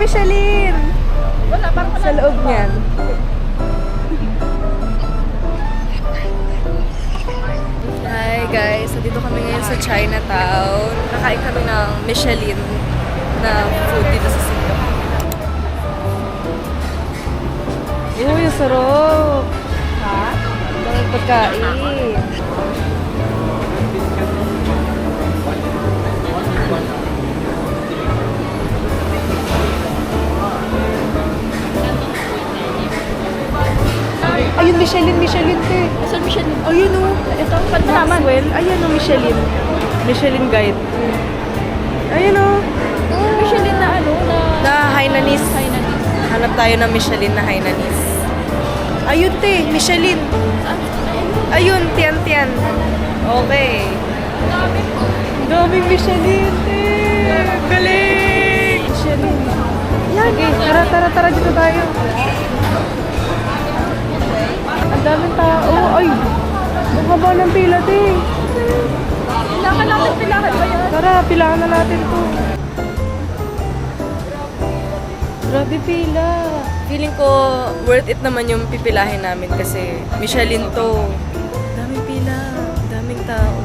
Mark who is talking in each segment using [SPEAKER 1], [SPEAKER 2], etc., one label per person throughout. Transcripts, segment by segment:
[SPEAKER 1] Michelin!
[SPEAKER 2] Wala, parang wala.
[SPEAKER 1] Sa loob niyan. Hi guys, so dito kami ngayon sa Chinatown. Kakain kami ng Michelin na food dito sa Singapore. Uy, ang sarap!
[SPEAKER 2] Ha?
[SPEAKER 1] Ang daming pagkain. Ayun, Michelin, te.
[SPEAKER 2] Saan Michelin?
[SPEAKER 1] Ayun o.
[SPEAKER 2] Ito, pantalaman.
[SPEAKER 1] Maxwell. Ayun o, Michelin. Michelin guide. Ayun o.
[SPEAKER 2] Michelin na ano,
[SPEAKER 1] Na Hainanese.
[SPEAKER 2] Hainanese.
[SPEAKER 1] Hanap tayo ng Michelin na Hainanese. Ayun, te. Michelin. Ayun, tiyan. Okay. Daming Michelin, te. Galing. Michelin. Yan. Okay, tara. Dito tayo. Ang daming tao. Ay, ang haba ng pila, te.
[SPEAKER 2] Kailangan natin pilahan ba yan?
[SPEAKER 1] Tara, pilahan na natin to. Grabe pila. Feeling ko worth it naman yung pipilahin namin kasi Michelin to. Daming pila, daming tao.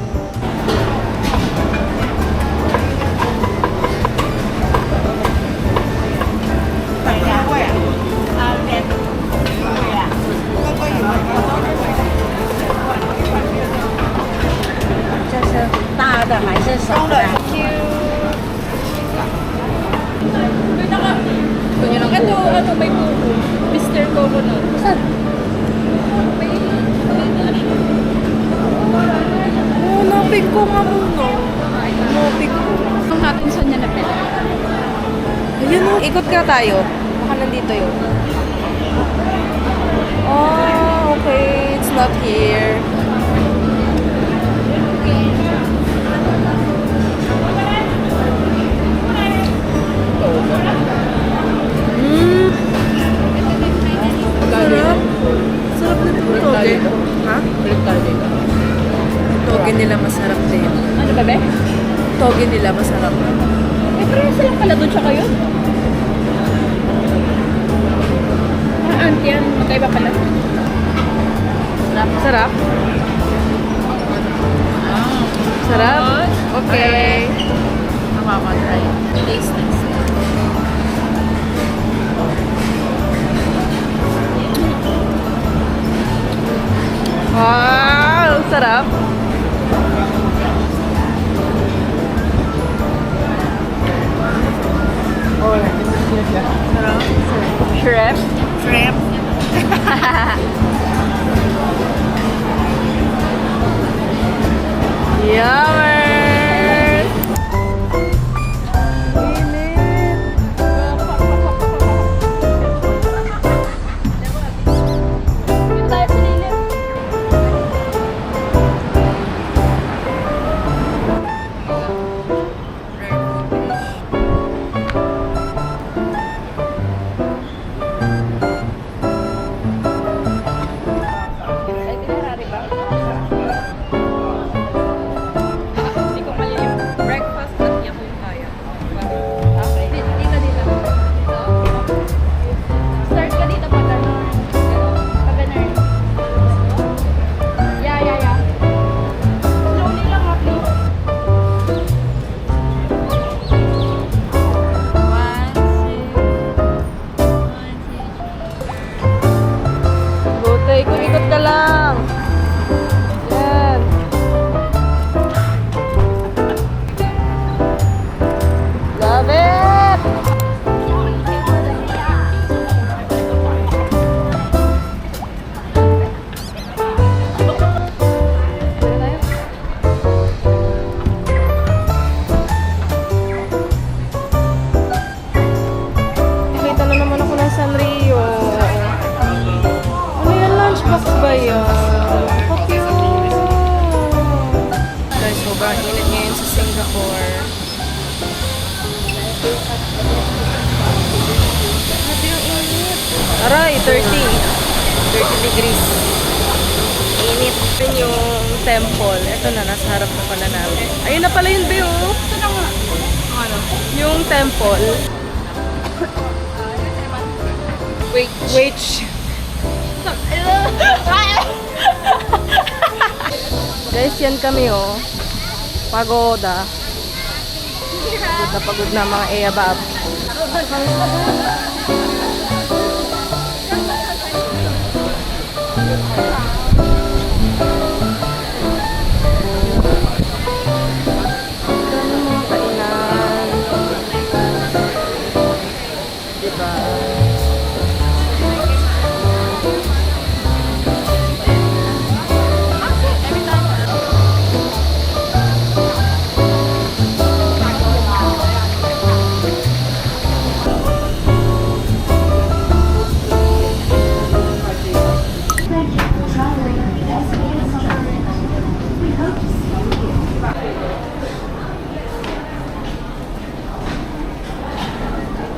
[SPEAKER 2] Ito, ano, may buko. Mr. Coconut. Saan?
[SPEAKER 1] Hanapin ko nga muna. Hanapin ko.
[SPEAKER 2] Ang natin saan niya napila.
[SPEAKER 1] Ayun o. Ikot ka tayo. Baka nandito yun. Oh, okay. It's not here. Sarap. Sarap na ito. Toge. Ha? Toge nila masarap din.
[SPEAKER 2] Ano ba, be?
[SPEAKER 1] Toge nila masarap.
[SPEAKER 2] Eh, parehas lang pala doon siya kayo. Auntie yan, magkaiba pala.
[SPEAKER 1] Sarap? Sarap? Okay.
[SPEAKER 2] Mamamatay. Taste.
[SPEAKER 1] Wow! Sarap! Oh, sarap.
[SPEAKER 2] Shrimp.
[SPEAKER 1] Shrimp. Yummers! Init!
[SPEAKER 2] Dito tayo sa lilim. Ay, tinarari ba? Hindi ko mali yung breakfast at yakult tayo. Okay. Dito. Start ka dito pag ano. Pag ganun. Yeah. Slowly lang ha, please.
[SPEAKER 1] Buti, ikot ka lang. Yan. Love it! Nakita na naman ako ng Sanrio. Ano yan? Lunchbox ba yan? Ka-cute! Guys, sobrang init ngayon sa Singapore. Grabe yung init. Aray, 30 degrees. Init. Yun yung temple. Ito na, nasa harap na pala namin. Ayun na pala yun, Beo.
[SPEAKER 2] Ito na nga. Ano?
[SPEAKER 1] Yung temple. Wait. Guys, yan kami oh. Pagoda. Pagod na mga eyabab. Mga kainan. Diba?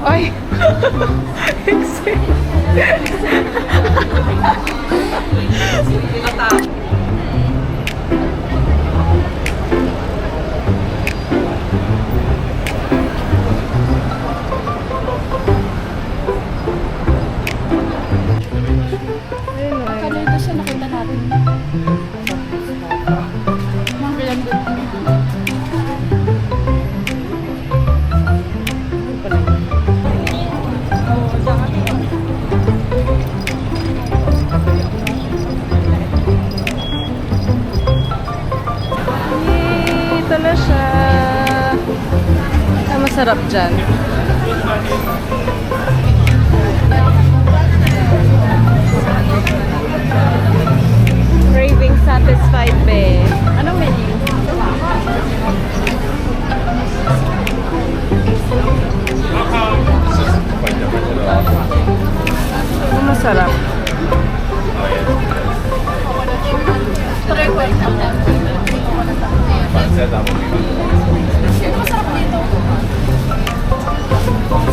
[SPEAKER 1] Ay!
[SPEAKER 2] Kano ito siya nakita natin? Mga bilang doon.
[SPEAKER 1] Ito na siya. Ay, masarap dyan. Craving satisfied, be.
[SPEAKER 2] Anong menu?
[SPEAKER 1] Ano masarap?
[SPEAKER 2] Try ko ito. Masarap dito.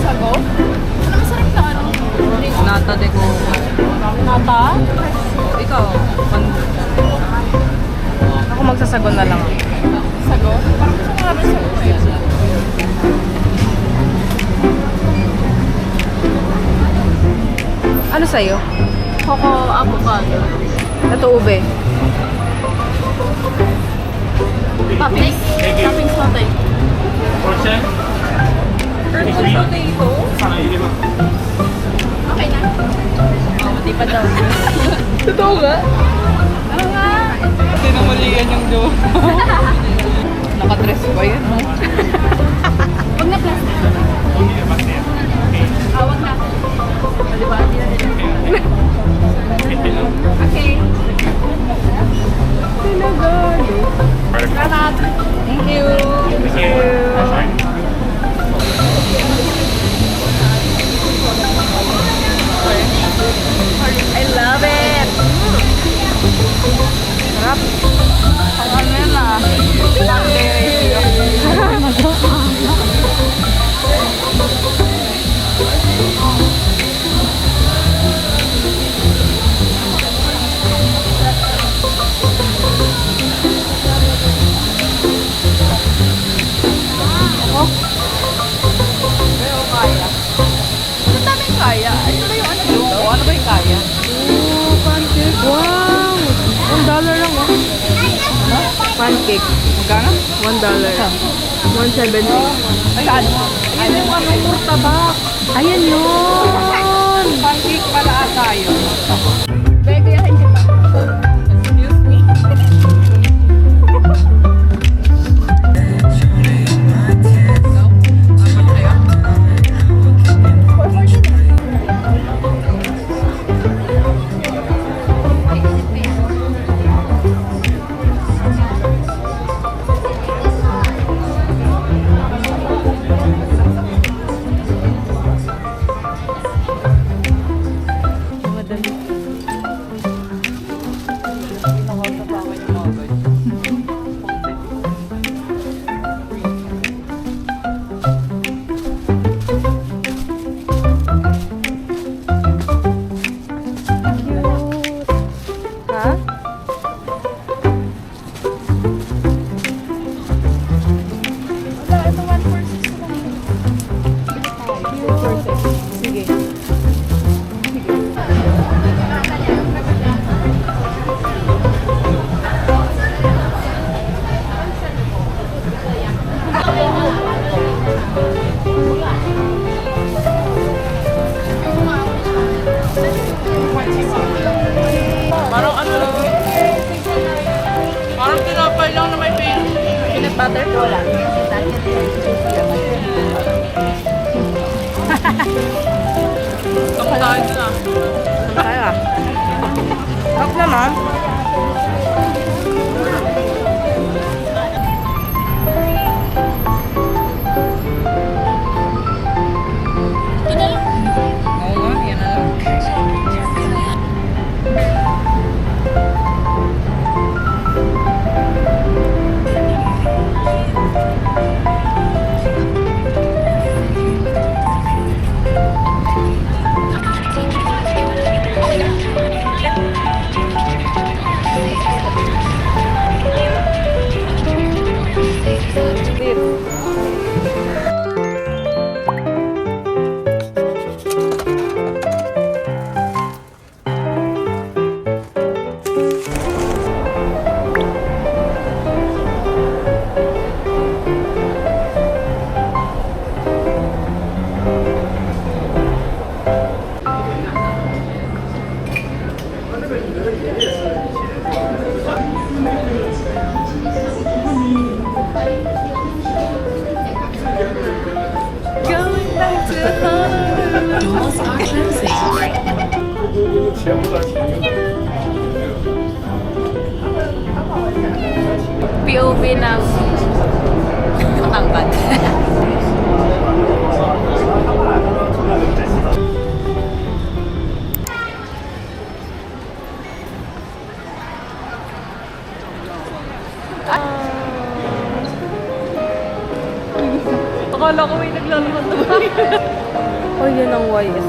[SPEAKER 2] Sago? Ano masarap na ano?
[SPEAKER 1] Nata de ko.
[SPEAKER 2] Nata?
[SPEAKER 1] Ikaw, ako magsasagon na lang.
[SPEAKER 2] Sago? Parang gusto ko namin sago eh.
[SPEAKER 1] Ano sa'yo?
[SPEAKER 2] Coco avocado.
[SPEAKER 1] Ito ube.
[SPEAKER 2] Toppings? Toppings natin. Purple potato? Okay na.
[SPEAKER 1] Di pa daw. Totoo nga?
[SPEAKER 2] Oo nga.
[SPEAKER 1] Hindi na maliyan yung do. Nakadress pa yan, no?
[SPEAKER 2] Huwag na plastic. Huwag na. Diba? Okay.
[SPEAKER 1] Tinagalo.
[SPEAKER 2] Salamat.
[SPEAKER 1] Thank you. Thank you. I love it. Sarap. Ano yan ah?
[SPEAKER 2] Ang daming kaya. Ano ba yung ano dito?
[SPEAKER 1] Ano ba yung kaya? Oh, pancake. Wow! $1 lang oh. Pancake. Magkano? $1. 1.70.
[SPEAKER 2] Ay, ano?
[SPEAKER 1] Ayun yung anong murtabak. Ayan yun.
[SPEAKER 2] Pancake pala ata yun. Bego yung hindi pa. Excuse me.
[SPEAKER 1] butter?
[SPEAKER 2] Wala. Kamakain ko na.
[SPEAKER 1] Kaya. Sarap naman.
[SPEAKER 2] Oo nga, yan na lang.
[SPEAKER 1] Beef. Going back to home.
[SPEAKER 3] Doors are closing.
[SPEAKER 2] POV ng Batangan. Akala ko may naglalakad na ba?
[SPEAKER 1] Oh, yun ang YS.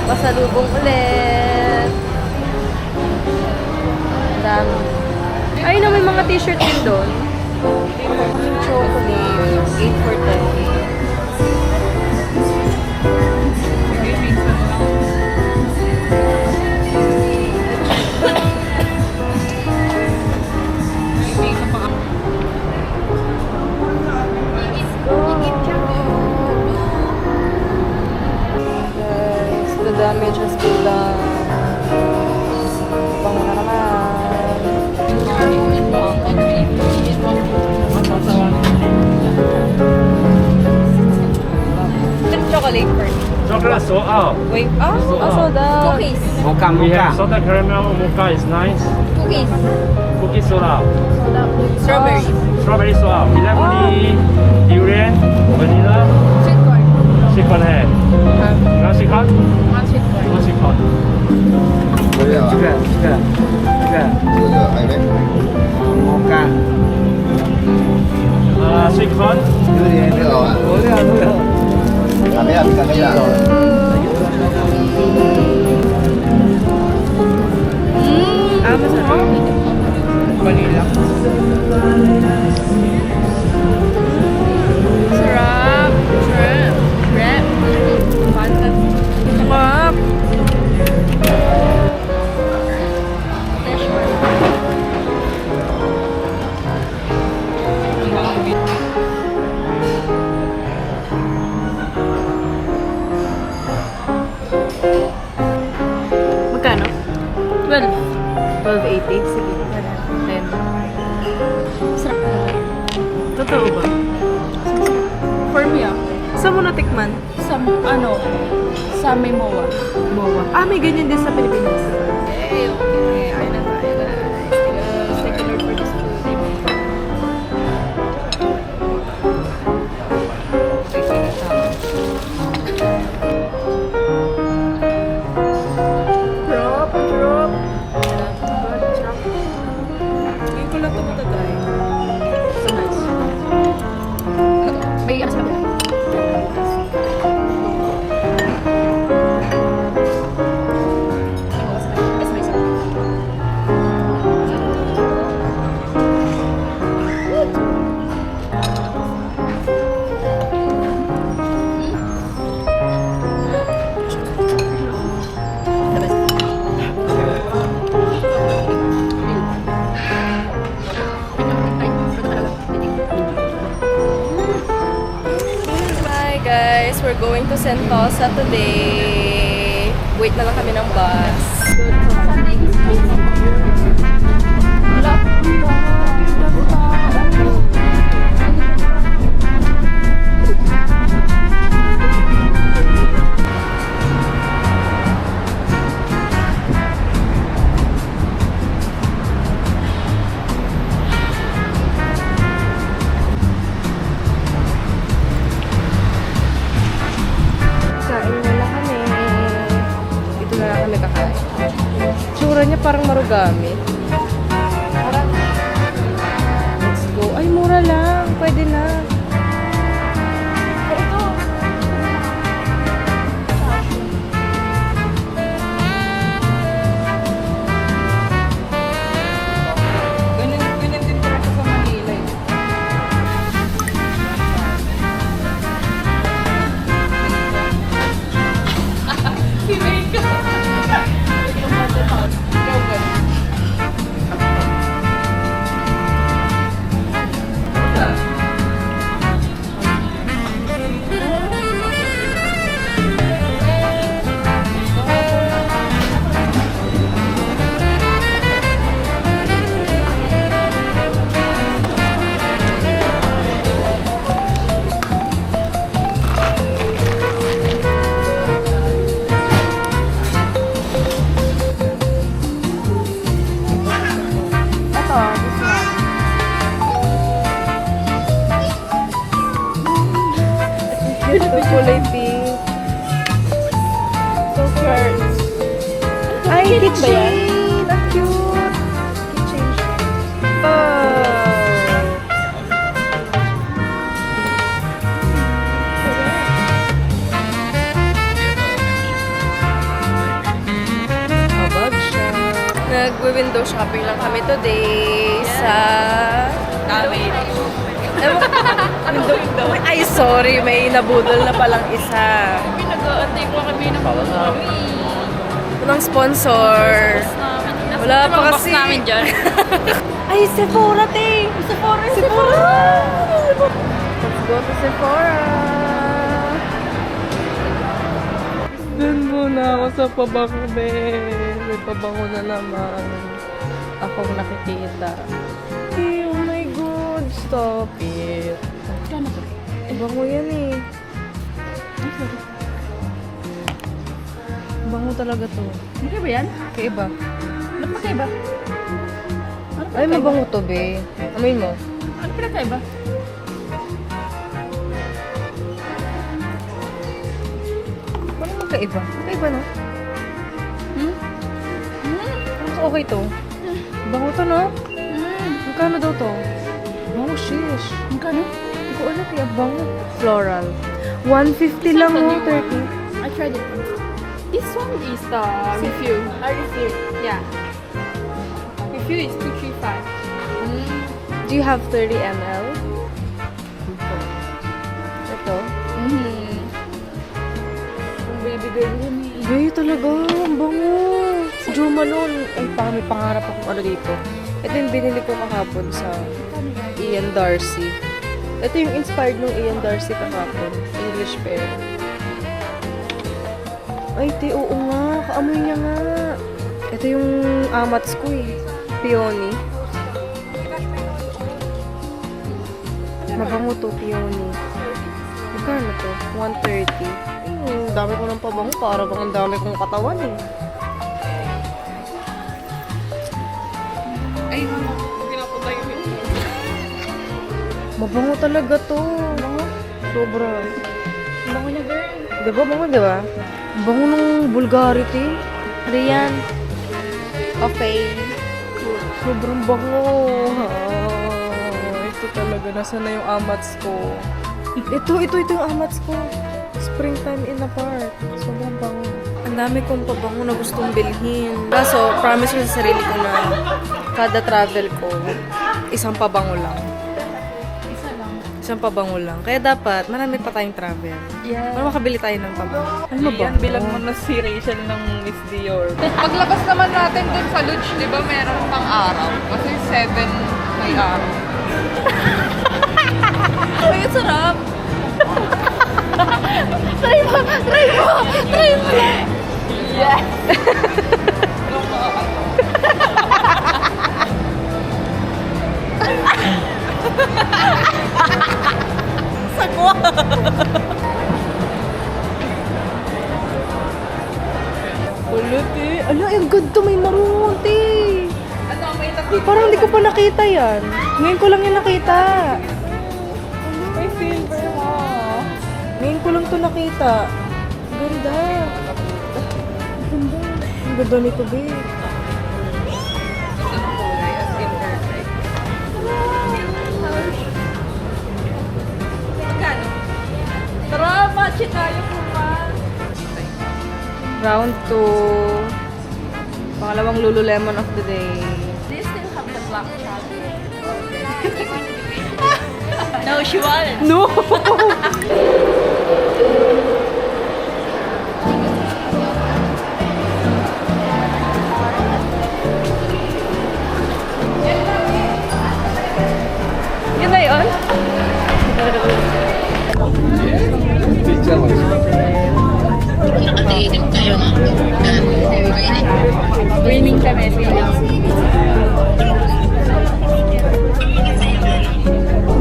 [SPEAKER 1] Pasalubong ulit. Dami. Ay na, may mga t-shirt din doon. Chocolate. 8 for 10. Guys, the damage has been done. Bang na naman. Chocolate first.
[SPEAKER 4] Chocolate sold out.
[SPEAKER 1] Wait, soda.
[SPEAKER 2] Cookies.
[SPEAKER 5] Mocha,
[SPEAKER 4] We have
[SPEAKER 5] mocha.
[SPEAKER 4] soda caramel mocha is nice.
[SPEAKER 2] Cookies.
[SPEAKER 4] Cookie sold out.
[SPEAKER 2] Strawberry.
[SPEAKER 4] Strawberry sold out. Lemony, durian, vanilla,
[SPEAKER 2] Sweet corn.
[SPEAKER 4] sweet corn head. You want sweet corn?
[SPEAKER 2] One sweet corn.
[SPEAKER 4] One sweet corn.
[SPEAKER 5] Juga, juga, juga. Mocha.
[SPEAKER 4] Sweet corn.
[SPEAKER 5] Boleh, boleh.
[SPEAKER 1] Masarap.
[SPEAKER 5] Vanilla.
[SPEAKER 1] Sarap. Shrimp. Wrap. Pantat. Sarap. Magkano? 12. 12.80. Sige. 10. Sarap naman. Totoo ba?
[SPEAKER 2] For me ah.
[SPEAKER 1] Saan mo natikman?
[SPEAKER 2] Sa Memoa.
[SPEAKER 1] Mowa. Ah, may ganyan din sa Pilipinas.
[SPEAKER 2] Okay, okay. Ayun na tayo guys. Thank you Lord for this food.
[SPEAKER 1] Sarap. Sarap. Sarap. Ngayon ko lang ito matatry.
[SPEAKER 2] So nice. May alas ka ba? Yes, may isa.
[SPEAKER 1] to Sentosa today. Wait na lang kami ng bus. Kain na kami. Dito na lang kami kakain. Tsura niya parang marugami. Let's go. Ay, mura lang. Pwede na.
[SPEAKER 2] Ganyan din talaga sa Manila eh. Si Meika.
[SPEAKER 1] Ito, this one. Cute to kulay pink. So cute. Ay, kitchen! Ang cute! Kitchen. Oh! Kabag siya. Nag-window shopping lang kami today sa... Window. Ay, sorry. May nabudol na palang isa.
[SPEAKER 2] Pinag-aantay ko kami ng kami.
[SPEAKER 1] Walang sponsor. Wala pa kasi.
[SPEAKER 2] namin dyan.
[SPEAKER 1] Ay, Sephora, te! Sephora! Let's go to Sephora! Doon muna ako sa pabango, be. May pabango na naman. Akong nakikita. Hey, oh my God! Stop it!
[SPEAKER 2] Kano to?
[SPEAKER 1] Bango yan eh. Bango talaga to.
[SPEAKER 2] Hindi ba yan?
[SPEAKER 1] Kaiba.
[SPEAKER 2] Ba't magkaiba?
[SPEAKER 1] Ay, mabango to, be. Amoy mo.
[SPEAKER 2] Ano pinagkaiba?
[SPEAKER 1] Parang magkaiba. Magkaiba, no?
[SPEAKER 2] Hmm?
[SPEAKER 1] Mas okay to. Bango to, no? Magkano daw to? Bango, shish.
[SPEAKER 2] Magkano?
[SPEAKER 1] Hindi ko alam kaya bango. Floral. 150 lang, oh, 30.
[SPEAKER 2] I tried it. This one is the refill. Refill. Yeah. Refill is 235.
[SPEAKER 1] Do you have 30 ml? Ito.
[SPEAKER 2] Bibigay din eh.
[SPEAKER 1] Gaya talaga. Ang bango. Si Jo Malone. Ay, may pangarap akong ano dito. Ito yung binili ko kahapon sa Ian Darcy. Ito yung inspired nung Ian Darcy kahapon. English pear. Ay, te, oo nga. Kaamoy niya nga. Ito yung amats ko eh. Peony. Mabango to, peony. Magkano to? 130. Dami ko ng pabango. Para bang ang dami kong katawan eh.
[SPEAKER 2] Ay, pinapunta yung
[SPEAKER 1] Mabango talaga to. Sobra.
[SPEAKER 2] bango niya, girl.
[SPEAKER 1] Diba bango, diba? Bango ng vulgarity. Ano yan? Okay. Sobrang bango. Ito talaga. Nasaan na yung amats ko? Ito yung amats ko. Springtime in the park. Sobrang bango. Ang dami kong pabango na gustong bilhin. Kaso, promise ko sa sarili ko na kada travel ko, isang pabango lang. Isang pabango lang. Kaya dapat, marami pa tayong travel.
[SPEAKER 2] Yeah.
[SPEAKER 1] Para makabili tayo ng pabango. Ano ba?
[SPEAKER 2] Yan, bilang mo na si Rachel ng Miss Dior. Paglabas naman natin dun sa Luch, di ba meron pang araw? Kasi 7 may araw.
[SPEAKER 1] Ay, sarap!
[SPEAKER 2] Try mo! Try mo! Try mo lang! Yes!
[SPEAKER 1] Sagwa! Ulit eh. Ala, ang ganda, may maroon, eh. Parang hindi ko pa nakita yan. Ngayon ko lang yan nakita.
[SPEAKER 2] May silver mo.
[SPEAKER 1] Ngayon ko lang to nakita. Ganda. Ganda. Ang ganda nito, babe.
[SPEAKER 2] Tara, match tayo kuma.
[SPEAKER 1] Round 2. Pangalawang Lululemon of the day.
[SPEAKER 2] Do you still have the black chocolate? No, she won't.
[SPEAKER 1] No! Yun na yun?
[SPEAKER 5] 진짜 맛있어.
[SPEAKER 2] Raining kami. Hindi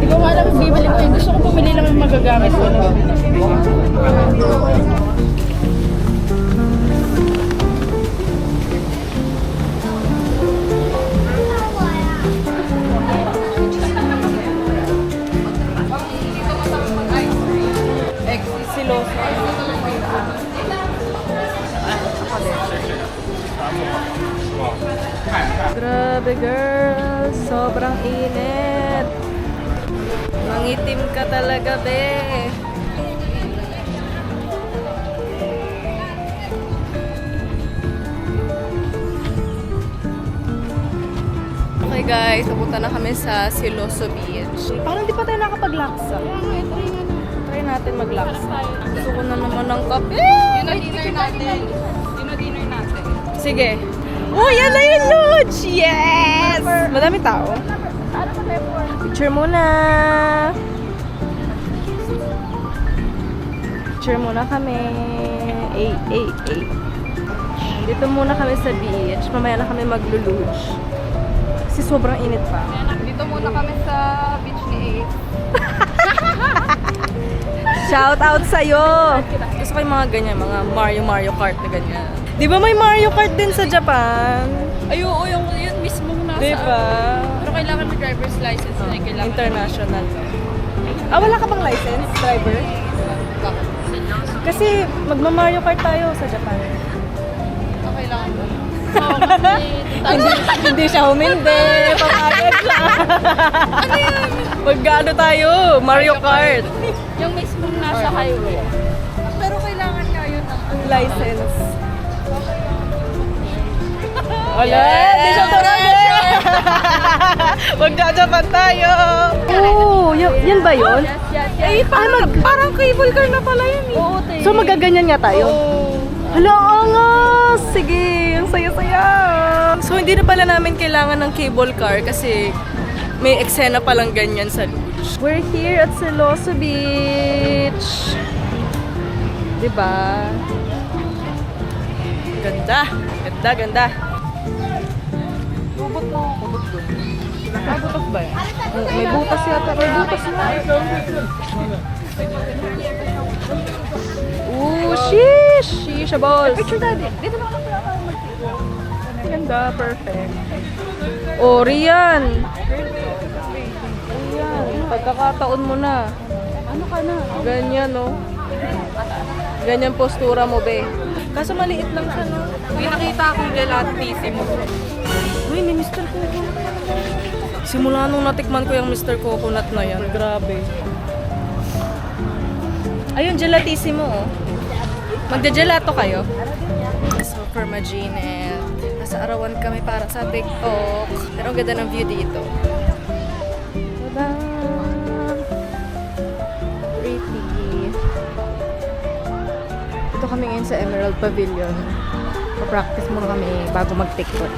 [SPEAKER 2] ko nga alam kung bibili ko yun. Gusto ko pumili lang yung magagamit ko.
[SPEAKER 1] Siloso. Grabe girl, sobrang init. Mangitim ka talaga, be. Okay guys, pupunta na kami sa Siloso Beach. Parang di pa tayo nakapag-laksa. Try natin mag-laksa. Gusto ko na naman ng kape.
[SPEAKER 2] Yun ang dinner natin. Yun ang dinner natin.
[SPEAKER 1] Sige. Oh, yan na yung lodge! Yes! Madami tao. Picture muna. Picture muna kami. Dito muna kami sa beach. Mamaya na kami magluluge. Kasi sobrang init pa.
[SPEAKER 2] Dito muna kami sa beach ni Ace.
[SPEAKER 1] Shout out sa'yo! Gusto ko yung mga ganyan, mga Mario Kart na ganyan. Di ba may Mario Kart din sa Japan?
[SPEAKER 2] Ay, oo, yun mismo nasa.
[SPEAKER 1] Di ba?
[SPEAKER 2] Pero kailangan may driver's license na kailangan.
[SPEAKER 1] International. Ah, wala ka bang license, driver? Kasi magma-Mario Kart tayo sa Japan.
[SPEAKER 2] Kailangan mo. Oo, kasi
[SPEAKER 1] Hindi siya humindi. Papagod siya. Ano yan? Magkano tayo? Mario Kart.
[SPEAKER 2] yung mismo nasa highway. Pero kailangan nga yun ng
[SPEAKER 1] License. Wala! Hindi siya talaga! Magja-Japan tayo! Oo! Yan ba yun?
[SPEAKER 2] Yes.
[SPEAKER 1] Ay, parang cable car na pala yun eh.
[SPEAKER 2] Oo, te.
[SPEAKER 1] So magaganyan nga tayo? Hala, angas! Sige, ang saya-saya! So hindi na pala namin kailangan ng cable car kasi may eksena palang ganyan sa luge. We're here at Siloso Beach! Diba? Ganda! Ganda! Bubot mo ako. Butas ba yan? May butas yata. May butas na. Ooh, sheesh! Sheesh, balls. Picture daddy. Dito na ako mag-picture. Ganda, perfect. Oh, Rian! Rian, pagkakataon mo na.
[SPEAKER 2] Ano ka na?
[SPEAKER 1] Ganyan, no? Ganyan postura mo, be. Kaso maliit lang siya, no?
[SPEAKER 2] May nakita akong gelatissimo.
[SPEAKER 1] Uy, may Mr. Coconut. Simula nung natikman ko yung Mr. Coconut na yan, grabe. Ayun, gelatissimo, oh. Magja-gelato kayo? Super maginit. Nasa arawan kami para sa TikTok. Pero ang ganda ng view dito. Tada! Pretty. Ito kami ngayon sa Emerald Pavilion. Pa-practice muna kami bago mag-TikTok.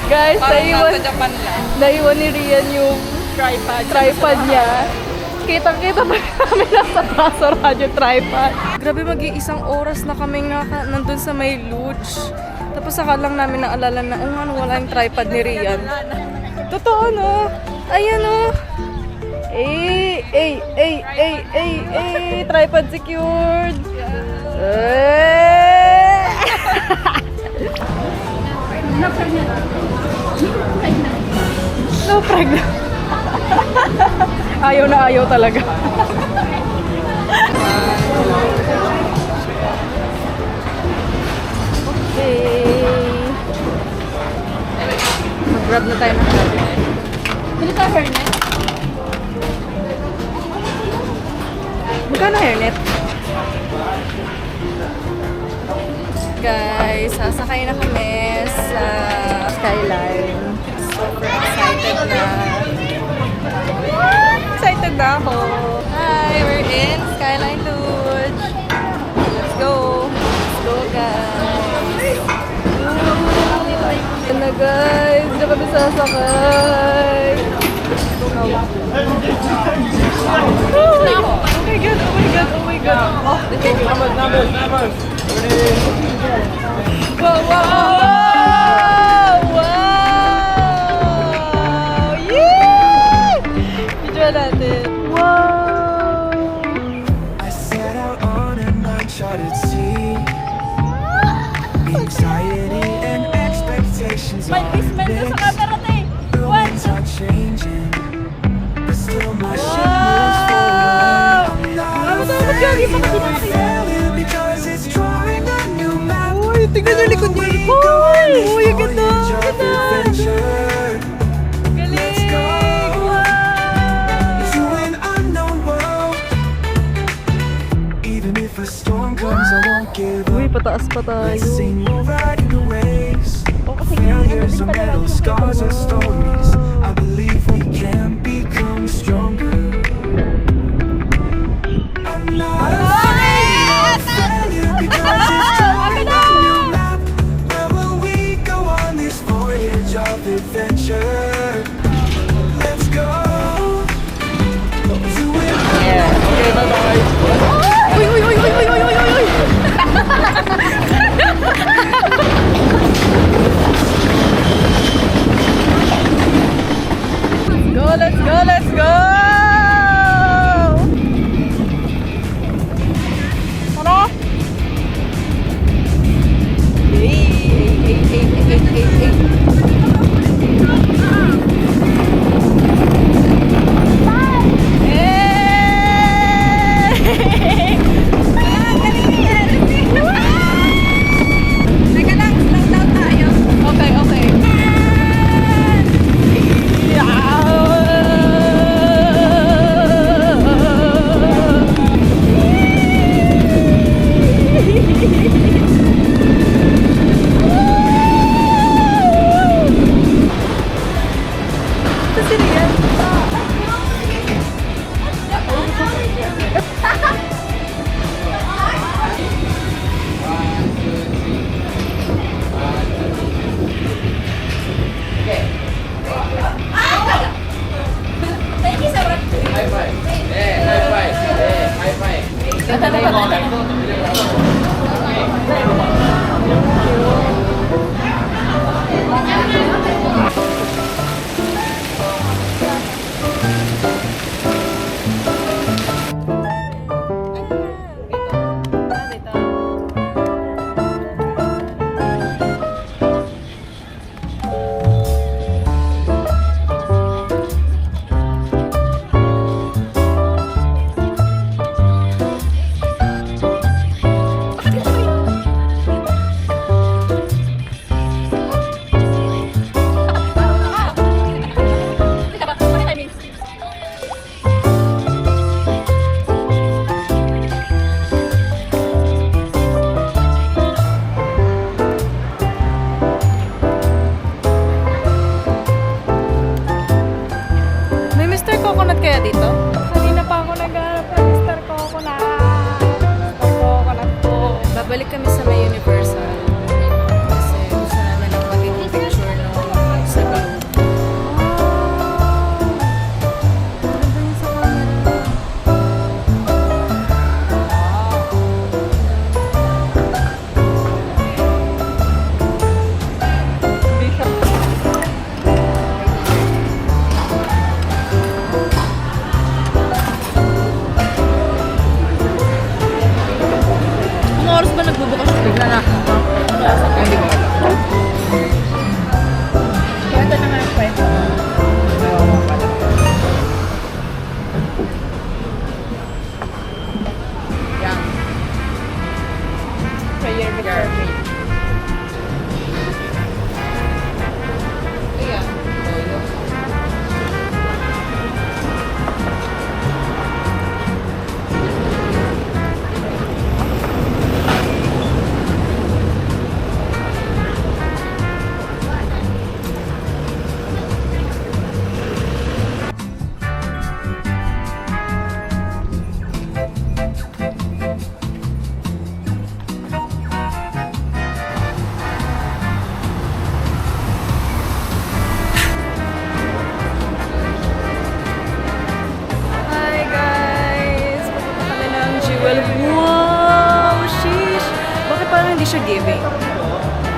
[SPEAKER 2] Guys, naiwan,
[SPEAKER 1] Japan lang.
[SPEAKER 2] naiwan ni Rian yung tripod niya. Kitang-kita pa namin nasa braso radyo tripod.
[SPEAKER 1] Grabe, mag-iisang oras na kami nandun sa may luge. Tapos saka lang namin naalala na, wala yung tripod ni Rian. Totoo, no? Ayan, no? Tripod secured! No pregnant. Ayaw na ayaw talaga. Okay. Mag-grab na tayo ng grab.
[SPEAKER 2] Dito tayo hairnet.
[SPEAKER 1] Magkano hairnet? Guys, sasakay na kami sa Skyline. Super excited na. Excited na ako. Hi, we're in Skyline Lodge. Let's go. Let's go, guys. Yan na, guys. Diyan kami sasakay. Oh my God, oh my God, oh my God. Oh,
[SPEAKER 4] Numbers.
[SPEAKER 1] wow, wow, wow! Wow! Yeah! Video natin. Wow!
[SPEAKER 6] I set out on an uncharted sea. Anxiety and expectations are mixed. The winds are changing, but still my ship moves forward. I'm not afraid of failure because it's drawing a new map.
[SPEAKER 1] Uy, tingnan niyo likod niya. Uy, ang ganda! Ang ganda!
[SPEAKER 6] Let's go to an unknown world. Even if a storm comes, I won't give
[SPEAKER 1] Uy,
[SPEAKER 6] up.
[SPEAKER 1] pataas pa tayo.
[SPEAKER 6] Let's sing, we'll ride in the waves. Failures are metal, scars are stories. I believe we can become stronger. I'm not afraid of failure because it's drawing a new map. Where will we go on this voyage of adventure? Let's go to it.
[SPEAKER 1] Uy, uy, uy, uy, uy, uy, uy, uy, uy! Let's go, let's go, let's go!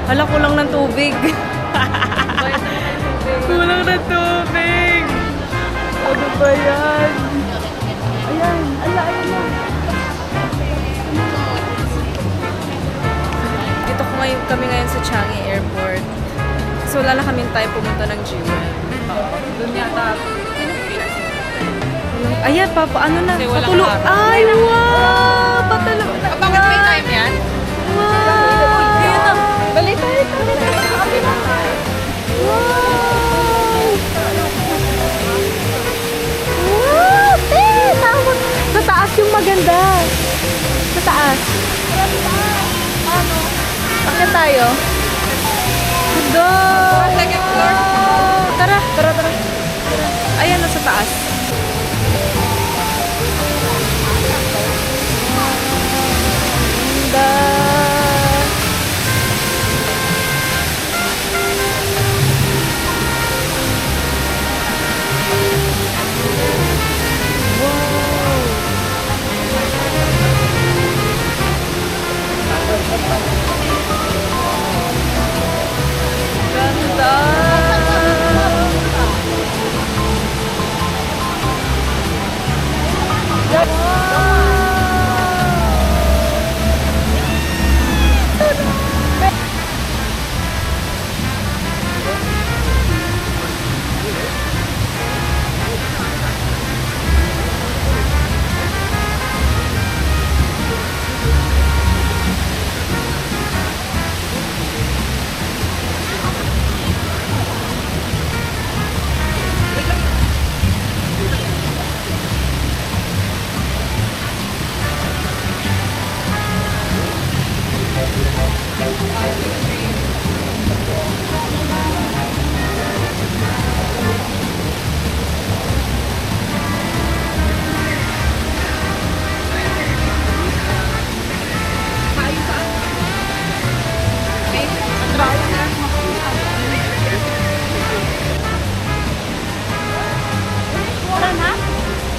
[SPEAKER 1] Hala, kulang ng tubig. Kulang ng tubig. Ano ba yan? Ayan, ala. Dito kami ngayon sa Changi Airport. So, wala na kaming time pumunta ng Jiwen.
[SPEAKER 2] Doon yata.
[SPEAKER 1] Ayan, ano na?
[SPEAKER 2] Kasi walang
[SPEAKER 1] Patulog.
[SPEAKER 2] araw.
[SPEAKER 1] Ay, wow! Patulog na.
[SPEAKER 2] Bakit may time yan?
[SPEAKER 1] Wow!
[SPEAKER 2] Ayun na.
[SPEAKER 1] Balik tayo. Wow! Tawag! Sa taas yung maganda. Sa taas. Bakit tayo? Ganda!
[SPEAKER 2] Second floor.
[SPEAKER 1] Tara. Ayan na sa taas. Ganda! Ganda!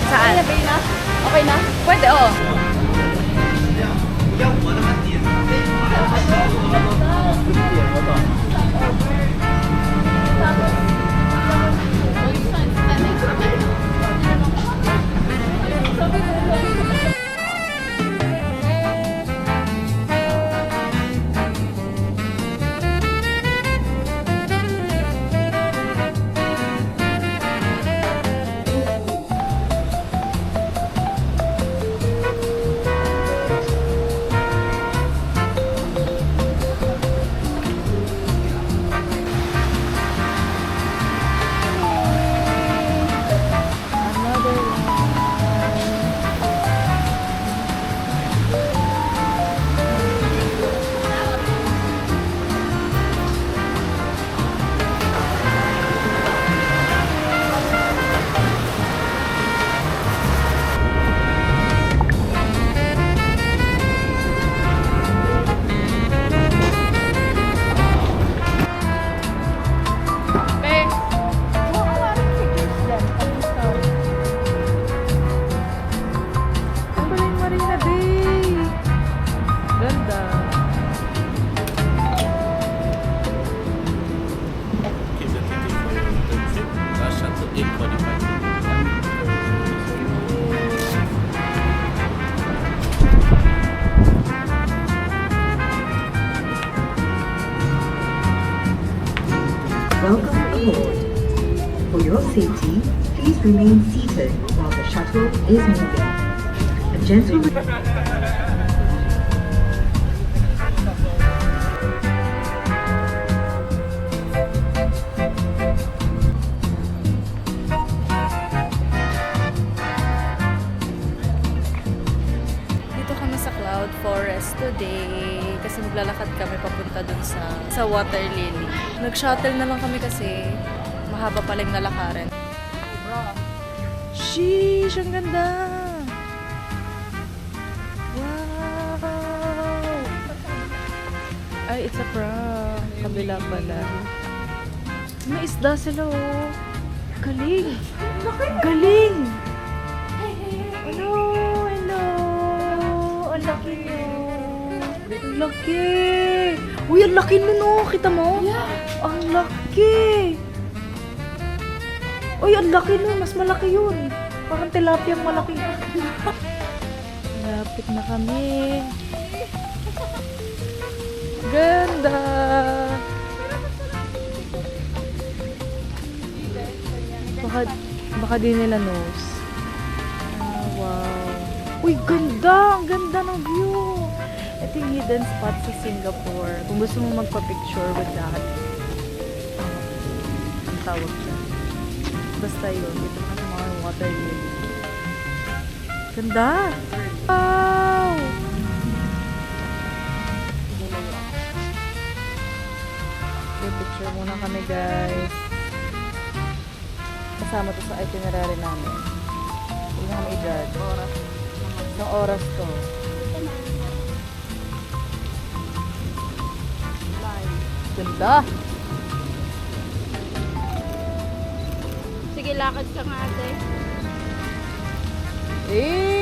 [SPEAKER 1] Saan?
[SPEAKER 2] Okay na?
[SPEAKER 1] Pwede, oh.
[SPEAKER 3] Welcome aboard. For your safety, please remain seated while the shuttle is moving. A gentle
[SPEAKER 1] Dito kami sa Cloud Forest today kasi maglalakad kami papunta dun sa Water Lily. Nag-shuttle na lang kami kasi mahaba pa lang nalakaran. Sheesh! Ang ganda! Wow! Ay, it's a prank. Kabila pala. May isda sila, oh. Galing! Galing! Hello! Hello! Ang laki nyo! Ang laki! Uy, ang laki nun oh! Kita mo? Yeah. Ang laki! Uy, ang laki nun! Mas malaki yun! Parang tilapia ang malaki. Lapit na kami. Ganda! Baka di nila nose. Ah, wow. Uy, ganda! Ang ganda ng view! Ito yung hidden spot sa Singapore. Kung gusto mo magpa-picture with that, ang tawag dyan. Basta yun. Dito ka sa mga water lily. Ganda! Wow! Okay, picture muna kami, guys. Kasama to sa itinerary namin. Huwag na kami i-judge. Isang oras to. Ganda!
[SPEAKER 2] Sige, lakad ka nga ate.
[SPEAKER 1] Eh!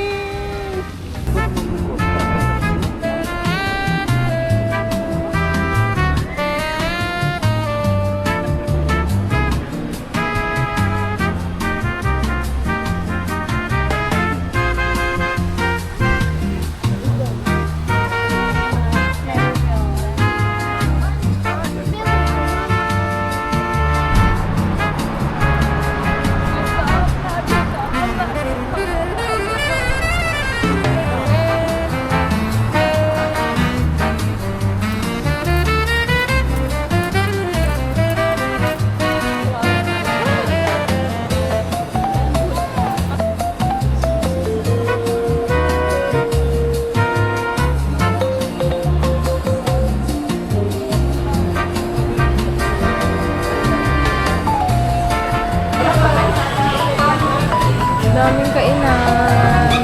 [SPEAKER 1] Daming kainan.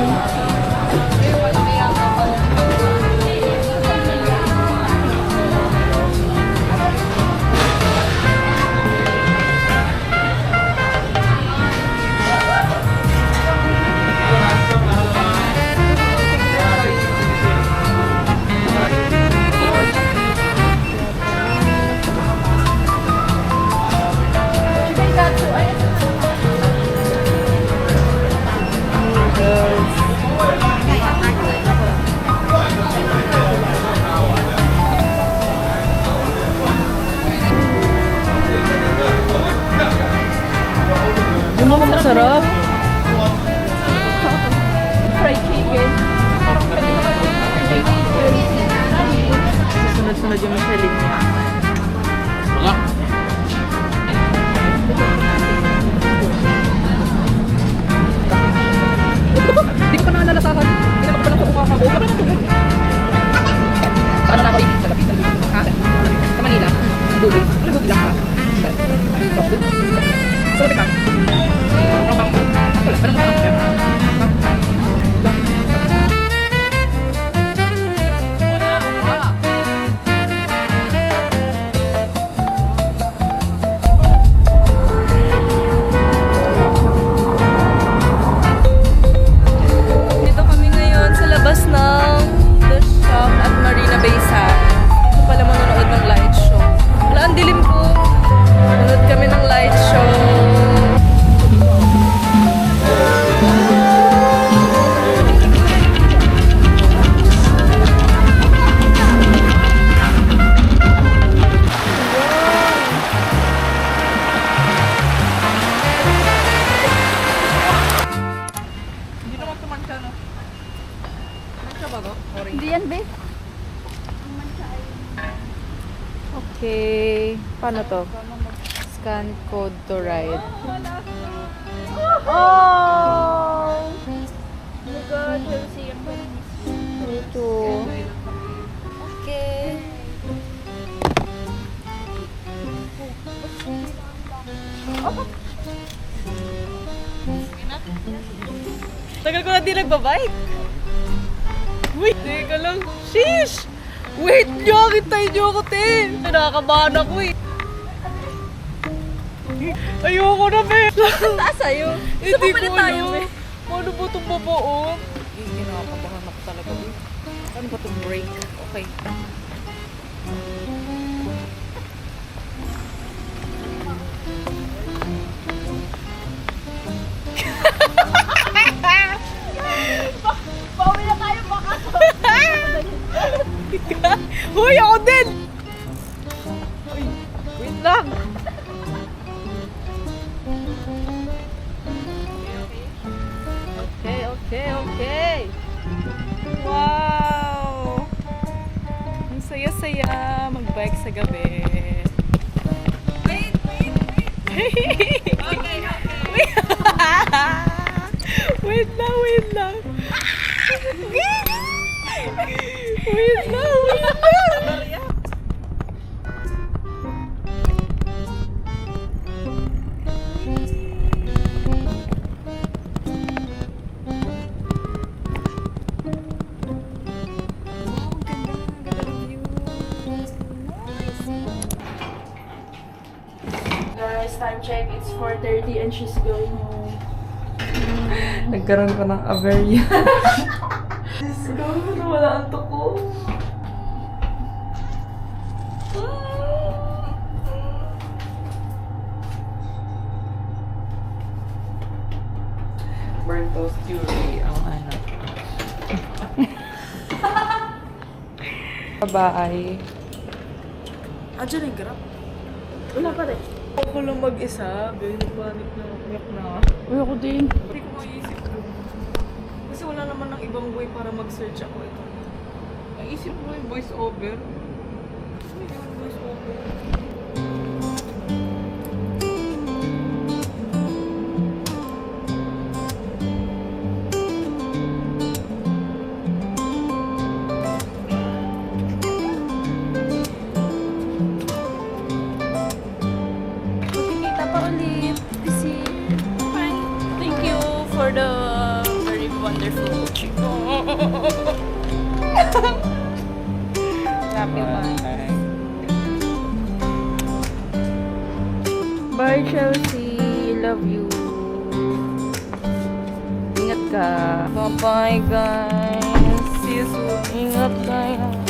[SPEAKER 1] Ano mo masarap?
[SPEAKER 2] Fried chicken.
[SPEAKER 1] Sunod-sunod yung Michelin niya.
[SPEAKER 5] Hindi ko pa nakalalasahan. Hindi naman ko pa lang kukuha ka. Wala na tulog. Saan na ako ibig? Sa Lapitan. Ha? Sa Manila. Dulo. Ano ba bilang ka? Sa Lapitan. Wala. Anong
[SPEAKER 1] Dito kami ngayon sa labas ng The Shop at Marina Bay Sands. Ito pala manonood ng light show. Wala, ang dilim po. Manonood kami ng light show.
[SPEAKER 2] Hindi yan, babe.
[SPEAKER 1] Okay. Paano to? Scan code to ride. Oh!
[SPEAKER 2] My God, we'll see you.
[SPEAKER 1] Me too. Okay. Tagal ko na di nagbabike. Wait, teka lang. Sheesh! Wait nyo! Hintay nyo ako, te! Nakakabahan ako eh. Ayoko na, be! Taas sa'yo? Hindi ko alam. Paano ba itong babaon? Kinakabahan ako talaga, be. Ano ba itong break? Okay.
[SPEAKER 2] Pauwi na tayo baka.
[SPEAKER 1] Hoy, ako din! Uy, wait lang! Okay. Wow! Ang saya-saya mag-bike sa gabi. Wait! Okay. Wait lang. Wait lang.
[SPEAKER 2] Guys, time check. It's 4:30 and she's going home.
[SPEAKER 1] Nagkaroon ko ng averya. Diyos ko, nawala ang tuko. Bertos Fury ang anak. Bye-bye. Diyan yung grab.
[SPEAKER 2] Wala pa rin.
[SPEAKER 1] Ako lang mag-isa. Gawin panic na. Umiyak na.
[SPEAKER 2] Uy, ako din.
[SPEAKER 1] Hindi ko maisip doon. Kasi wala naman ng ibang way para mag-search ako ito. Naisip ko yung voice over. Hindi yung voice over.
[SPEAKER 2] Magkikita pa ulit. Busy. Bye. Thank you for the very wonderful trip.
[SPEAKER 1] Happy one. Bye, Chelsea. Love you. Ingat ka. Bye-bye, guys. See you soon. Ingat kayo.